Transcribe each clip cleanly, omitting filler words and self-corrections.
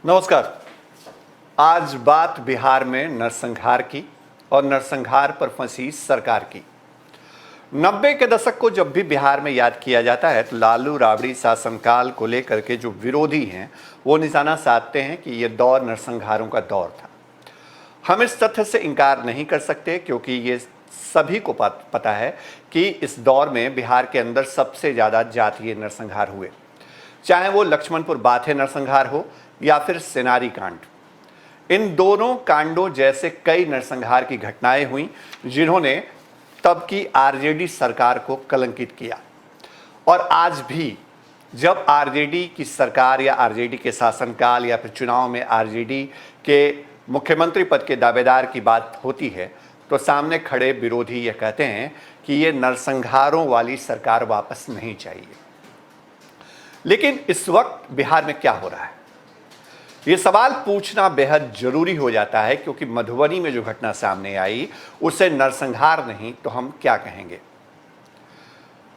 नमस्कार। आज बात बिहार में नरसंहार की और नरसंहार पर फंसी सरकार की। 90 के दशक को जब भी बिहार में याद किया जाता है तो लालू राबड़ी शासनकाल को लेकर के जो विरोधी हैं वो निशाना साधते हैं कि ये दौर नरसंहारों का दौर था। हम इस तथ्य से इनकार नहीं कर सकते क्योंकि ये सभी को पता है कि इस दौर में बिहार के अंदर सबसे ज़्यादा जातीय नरसंहार हुए, चाहे वो लक्ष्मणपुर बाथे नरसंहार हो या फिर सेनारी कांड। इन दोनों कांडों जैसे कई नरसंहार की घटनाएं हुई जिन्होंने तब की आरजेडी सरकार को कलंकित किया। और आज भी जब आरजेडी की सरकार या आरजेडी के शासनकाल या फिर चुनाव में आरजेडी के मुख्यमंत्री पद के दावेदार की बात होती है तो सामने खड़े विरोधी ये कहते हैं कि ये नरसंहारों वाली सरकार वापस नहीं चाहिए। लेकिन इस वक्त बिहार में क्या हो रहा है, ये सवाल पूछना बेहद जरूरी हो जाता है क्योंकि मधुबनी में जो घटना सामने आई उसे नरसंहार नहीं तो हम क्या कहेंगे।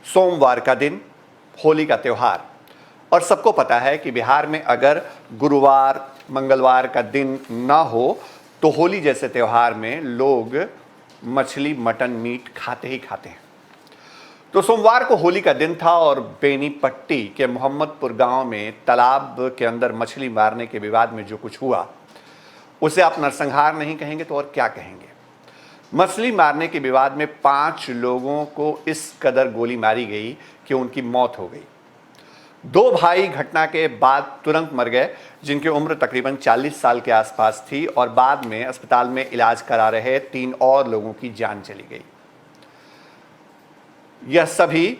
सोमवार का दिन, होली का त्यौहार, और सबको पता है कि बिहार में अगर गुरुवार मंगलवार का दिन ना हो तो होली जैसे त्यौहार में लोग मछली मटन मीट खाते ही खाते हैं। तो सोमवार को होली का दिन था और बेनीपट्टी के मोहम्मदपुर गांव में तालाब के अंदर मछली मारने के विवाद में जो कुछ हुआ उसे आप नरसंहार नहीं कहेंगे तो और क्या कहेंगे। मछली मारने के विवाद में 5 लोगों को इस कदर गोली मारी गई कि उनकी मौत हो गई। 2 भाई घटना के बाद तुरंत मर गए जिनकी उम्र तकरीबन 40 साल के आसपास थी और बाद में अस्पताल में इलाज करा रहे 3 और लोगों की जान चली गई। यह सभी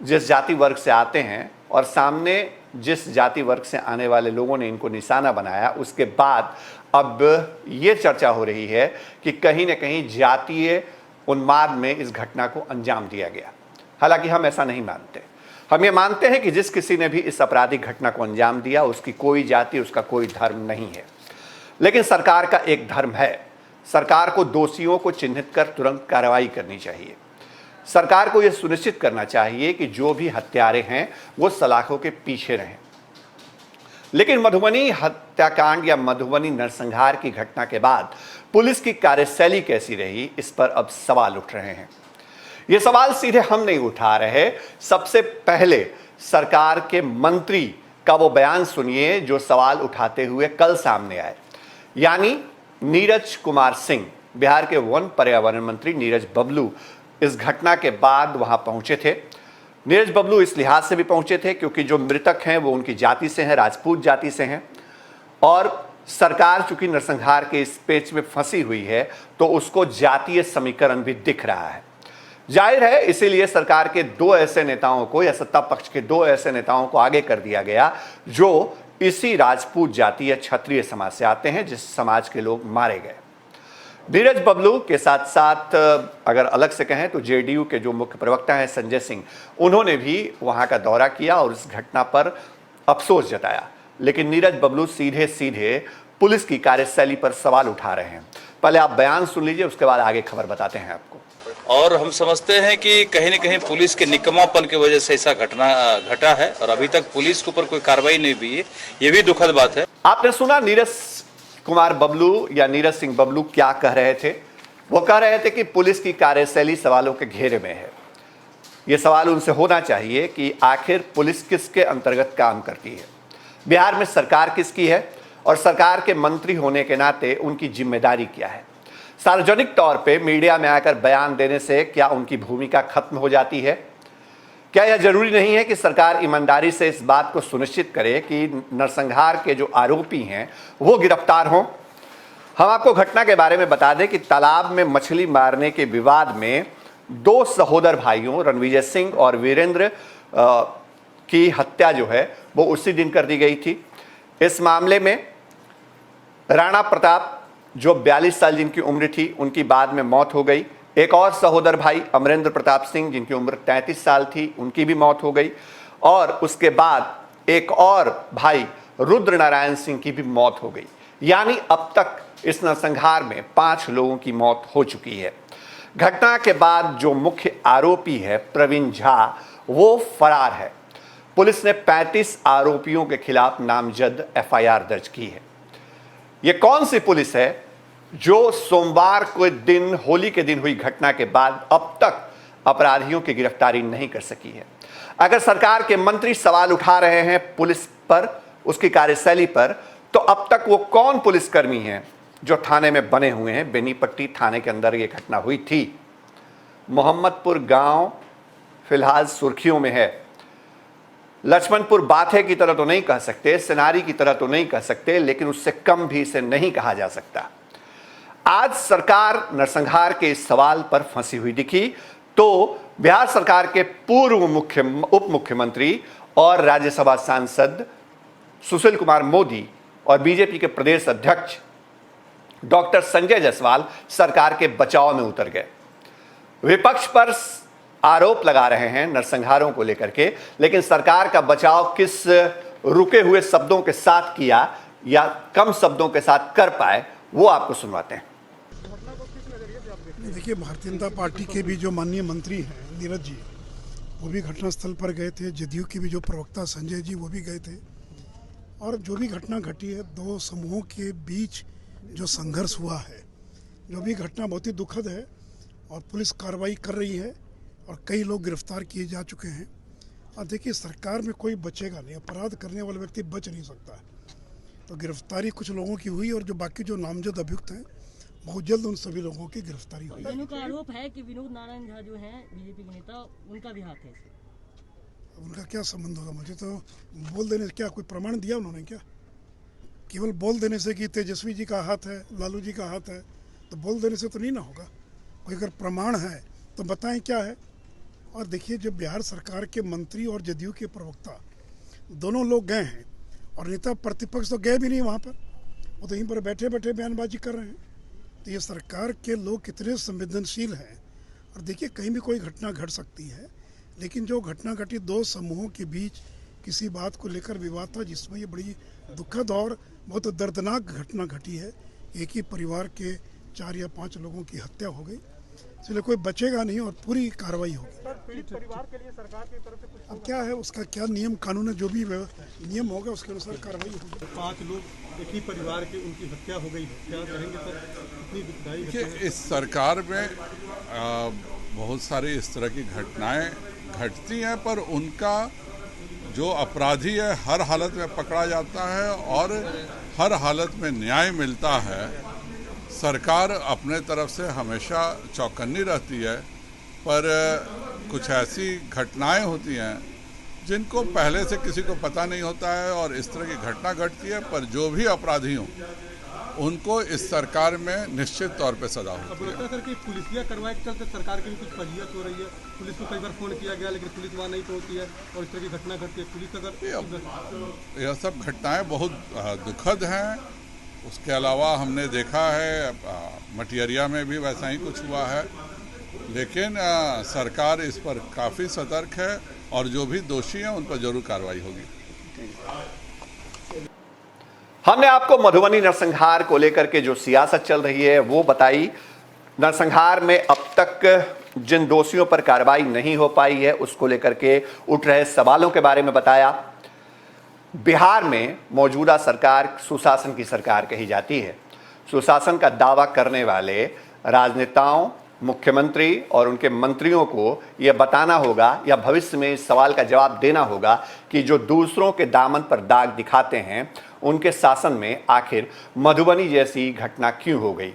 जिस जाति वर्ग से आते हैं और सामने जिस जाति वर्ग से आने वाले लोगों ने इनको निशाना बनाया, उसके बाद अब ये चर्चा हो रही है कि कहीं न कहीं जातीय उन्माद में इस घटना को अंजाम दिया गया। हालांकि हम ऐसा नहीं मानते। हम ये मानते हैं कि जिस किसी ने भी इस आपराधिक घटना को अंजाम दिया उसकी कोई जाति, उसका कोई धर्म नहीं है। लेकिन सरकार का एक धर्म है, सरकार को दोषियों को चिन्हित कर तुरंत कार्रवाई करनी चाहिए। सरकार को यह सुनिश्चित करना चाहिए कि जो भी हत्यारे हैं वो सलाखों के पीछे रहें। लेकिन मधुबनी हत्याकांड या मधुबनी नरसंहार की घटना के बाद पुलिस की कार्यशैली कैसी रही, इस पर अब सवाल उठ रहे हैं। ये सवाल सीधे हम नहीं उठा रहे, सबसे पहले सरकार के मंत्री का वो बयान सुनिए जो सवाल उठाते हुए कल सामने आए। यानी नीरज कुमार सिंह, बिहार के वन पर्यावरण मंत्री नीरज बबलू इस घटना के बाद वहां पहुंचे थे। नीरज बबलू इस लिहाज से भी पहुंचे थे क्योंकि जो मृतक हैं वो उनकी जाति से हैं, राजपूत जाति से हैं, और सरकार चूंकि नरसंहार के इस पेच में फंसी हुई है तो उसको जातीय समीकरण भी दिख रहा है। जाहिर है इसीलिए सरकार के 2 ऐसे नेताओं को या सत्ता पक्ष के 2 ऐसे नेताओं को आगे कर दिया गया जो इसी राजपूत जाति या क्षत्रिय समाज से आते हैं जिस समाज के लोग मारे गए। नीरज बबलू के साथ साथ अगर अलग से कहें तो जेडीयू के जो मुख्य प्रवक्ता हैं संजय सिंह, उन्होंने भी वहां का दौरा किया और इस घटना पर अफसोस जताया। लेकिन नीरज बबलू सीधे सीधे पुलिस की कार्यशैली पर सवाल उठा रहे हैं। पहले आप बयान सुन लीजिए, उसके बाद आगे खबर बताते हैं आपको। और हम समझते हैं कि कहीं न कहीं पुलिस के निकम्मापन की वजह से ऐसा घटना घटा है और अभी तक पुलिस के ऊपर कोई कार्रवाई नहीं हुई है, ये भी दुखद बात है। आपने सुना नीरज कुमार बबलू या नीरज सिंह बबलू क्या कह रहे थे। वो कह रहे थे कि पुलिस की कार्यशैली सवालों के घेरे में है। ये सवाल उनसे होना चाहिए कि आखिर पुलिस किसके अंतर्गत काम करती है, बिहार में सरकार किसकी है और सरकार के मंत्री होने के नाते उनकी जिम्मेदारी क्या है। सार्वजनिक तौर पे मीडिया में आकर बयान देने से क्या उनकी भूमिका खत्म हो जाती है? क्या यह जरूरी नहीं है कि सरकार ईमानदारी से इस बात को सुनिश्चित करे कि नरसंहार के जो आरोपी हैं वो गिरफ्तार हों? हम आपको घटना के बारे में बता दें कि तालाब में मछली मारने के विवाद में 2 सहोदर भाइयों रणविजय सिंह और वीरेंद्र की हत्या जो है वो उसी दिन कर दी गई थी। इस मामले में राणा प्रताप जो 42 साल जिनकी उम्र थी उनकी बाद में मौत हो गई। एक और सहोदर भाई अमरेंद्र प्रताप सिंह जिनकी उम्र 33 साल थी, उनकी भी मौत हो गई। और उसके बाद एक और भाई रुद्र नारायण सिंह की भी मौत हो गई। यानी अब तक इस नरसंहार में 5 लोगों की मौत हो चुकी है। घटना के बाद जो मुख्य आरोपी है प्रवीण झा वो फरार है। पुलिस ने 35 आरोपियों के खिलाफ नामजद एफआईआर दर्ज की है। यह कौन सी पुलिस है जो सोमवार के दिन, होली के दिन हुई घटना के बाद अब तक अपराधियों की गिरफ्तारी नहीं कर सकी है? अगर सरकार के मंत्री सवाल उठा रहे हैं पुलिस पर, उसकी कार्यशैली पर, तो अब तक वो कौन पुलिसकर्मी हैं जो थाने में बने हुए हैं? बेनीपट्टी थाने के अंदर यह घटना हुई थी। मोहम्मदपुर गांव फिलहाल सुर्खियों में है। लक्ष्मणपुर बाथे की तरह तो नहीं कह सकते, सिनारी की तरह तो नहीं कह सकते, लेकिन उससे कम भी इसे नहीं कहा जा सकता। आज सरकार नरसंहार के इस सवाल पर फंसी हुई दिखी तो बिहार सरकार के पूर्व उप मुख्यमंत्री और राज्यसभा सांसद सुशील कुमार मोदी और बीजेपी के प्रदेश अध्यक्ष डॉक्टर संजय जायसवाल सरकार के बचाव में उतर गए। विपक्ष पर आरोप लगा रहे हैं नरसंहारों को लेकर के, लेकिन सरकार का बचाव किस रुके हुए शब्दों के साथ किया या कम शब्दों के साथ कर पाए, वो आपको सुनवाते हैं। देखिए, भारतीय जनता पार्टी के भी जो माननीय मंत्री हैं नीरज जी, वो भी घटनास्थल पर गए थे। जदयू के भी जो प्रवक्ता संजय जी, वो भी गए थे। और जो भी घटना घटी है, दो समूहों के बीच जो संघर्ष हुआ है, जो भी घटना बहुत ही दुखद है और पुलिस कार्रवाई कर रही है और कई लोग गिरफ्तार किए जा चुके हैं। और देखिए, सरकार में कोई बचेगा नहीं, अपराध करने वाला व्यक्ति बच नहीं सकता है। तो गिरफ्तारी कुछ लोगों की हुई और जो बाकी जो नामजद अभियुक्त हैं, बहुत जल्द उन सभी लोगों की गिरफ्तारी हुई। जनों का आरोप है कि विनोद नारायण झा जो हैं बीजेपी के नेता, उनका भी हाथ है इसमें। उनका क्या संबंध होगा? मुझे तो बोल देने से क्या कोई प्रमाण दिया उन्होंने? क्या केवल बोल देने से कि तेजस्वी जी का हाथ है, लालू जी का हाथ है, तो बोल देने से तो नहीं ना होगा। कोई अगर प्रमाण है तो बताएं क्या है। और देखिए, जब बिहार सरकार के मंत्री और जदयू के प्रवक्ता दोनों लोग गए हैं और नेता प्रतिपक्ष तो गए भी नहीं वहाँ पर, वो तो यहीं पर बैठे बैठे बयानबाजी कर रहे हैं। तो ये सरकार के लोग कितने संवेदनशील हैं। और देखिए, कहीं भी कोई घटना घट सकती है, लेकिन जो घटना घटी दो समूहों के बीच किसी बात को लेकर विवाद था, जिसमें ये बड़ी दुखद और बहुत दर्दनाक घटना घटी है। एक ही परिवार के 4 या 5 लोगों की हत्या हो गई, इसलिए कोई बचेगा नहीं और पूरी कार्रवाई होगी। परिवार के लिए सरकार की तरफ से कुछ अब क्या है, उसका क्या नियम कानून है, जो भी नियम होगा उसके अनुसार कार्रवाई होगी। 5 लोग एक ही परिवार की उनकी हत्या हो गई, क्या कहेंगे सर? इतनी दुखदाई कि इस सरकार में बहुत सारी इस तरह की घटनाएं घटती हैं, पर उनका जो अपराधी है हर हालत में पकड़ा जाता है और हर हालत में न्याय मिलता है। सरकार अपने तरफ से हमेशा चौकन्नी रहती है, पर कुछ ऐसी घटनाएं होती हैं जिनको पहले से किसी को पता नहीं होता है और इस तरह की घटना घटती है, पर जो भी अपराधी हों उनको इस सरकार में निश्चित तौर पे सजा होती है। सर कि पुलिसिया कार्रवाई के चलते सरकार की भी कुछ फजीहत हो रही है। पुलिस को कई बार फोन किया गया, लेकिन पुलिस वहाँ नहीं पहुँची है और इस तरह की घटना घटती है। पुलिस अगर यह सब घटनाएं बहुत दुखद हैं। उसके अलावा हमने देखा है मटियरिया में भी वैसा ही कुछ हुआ है, लेकिन सरकार इस पर काफ़ी सतर्क है और जो भी दोषी हैं उन पर जरूर कार्रवाई होगी। हमने आपको मधुबनी नरसंहार को लेकर के जो सियासत चल रही है वो बताई। नरसंहार में अब तक जिन दोषियों पर कार्रवाई नहीं हो पाई है उसको लेकर के उठ रहे सवालों के बारे में बताया। बिहार में मौजूदा सरकार सुशासन की सरकार कही जाती है। सुशासन का दावा करने वाले राजनेताओं, मुख्यमंत्री और उनके मंत्रियों को यह बताना होगा या भविष्य में इस सवाल का जवाब देना होगा कि जो दूसरों के दामन पर दाग दिखाते हैं उनके शासन में आखिर मधुबनी जैसी घटना क्यों हो गई।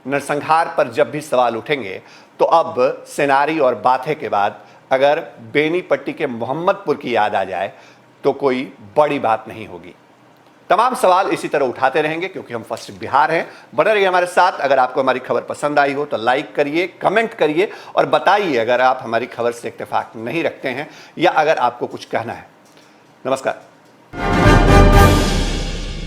नरसंहार पर जब भी सवाल उठेंगे तो अब सिनारी और बाथे के बाद अगर बेनीपट्टी के मोहम्मदपुर की याद आ जाए तो कोई बड़ी बात नहीं होगी। तमाम सवाल इसी तरह उठाते रहेंगे क्योंकि हम फर्स्ट बिहार हैं। बने रहिए हमारे साथ। अगर आपको हमारी खबर पसंद आई हो तो लाइक करिए, कमेंट करिए और बताइए अगर आप हमारी खबर से इत्तेफाक नहीं रखते हैं या अगर आपको कुछ कहना है। नमस्कार।